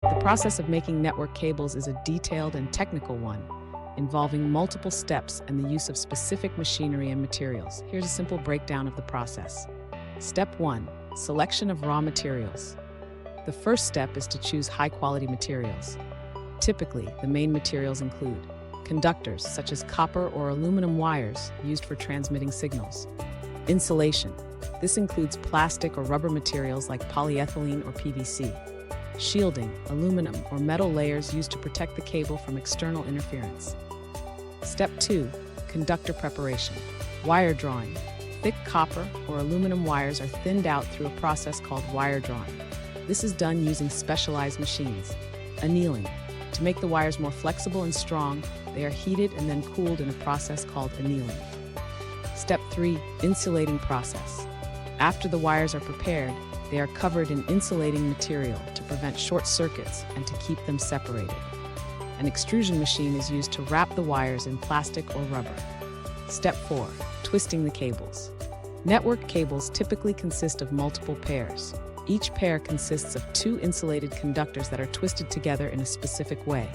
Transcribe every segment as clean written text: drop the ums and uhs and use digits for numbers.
The process of making network cables is a detailed and technical one, involving multiple steps and the use of specific machinery and materials. Here's a simple breakdown of the process. Step 1. Selection of raw materials. The first step is to choose high-quality materials. Typically, the main materials include conductors, such as copper or aluminum wires used for transmitting signals. Insulation. This includes plastic or rubber materials like polyethylene or PVC. Shielding, aluminum or metal layers used to protect the cable from external interference. Step 2. Conductor preparation. Wire drawing. Thick copper or aluminum wires are thinned out through a process called wire drawing. This is done using specialized machines. Annealing. To make the wires more flexible and strong, they are heated and then cooled in a process called annealing. Step 3. Insulating process. After the wires are prepared, they are covered in insulating material to prevent short circuits and to keep them separated. An extrusion machine is used to wrap the wires in plastic or rubber. Step 4. Twisting the cables. Network cables typically consist of multiple pairs. Each pair consists of two insulated conductors that are twisted together in a specific way.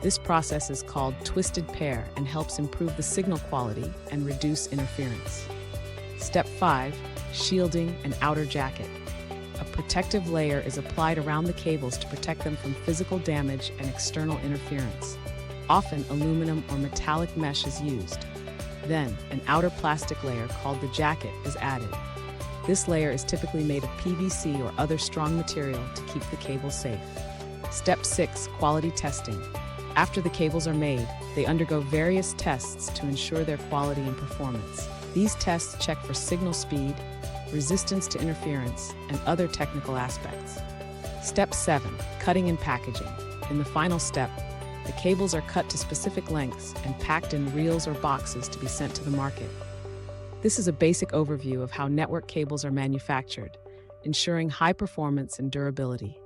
This process is called twisted pair and helps improve the signal quality and reduce interference. Step 5. Shielding and outer jacket. A protective layer is applied around the cables to protect them from physical damage and external interference. Often, aluminum or metallic mesh is used. Then, an outer plastic layer called the jacket is added. This layer is typically made of PVC or other strong material to keep the cable safe. Step 6. Quality testing. After the cables are made, they undergo various tests to ensure their quality and performance. These tests check for signal speed, resistance to interference, and other technical aspects. Step 7. Cutting and packaging. In the final step, the cables are cut to specific lengths and packed in reels or boxes to be sent to the market. This is a basic overview of how network cables are manufactured, ensuring high performance and durability.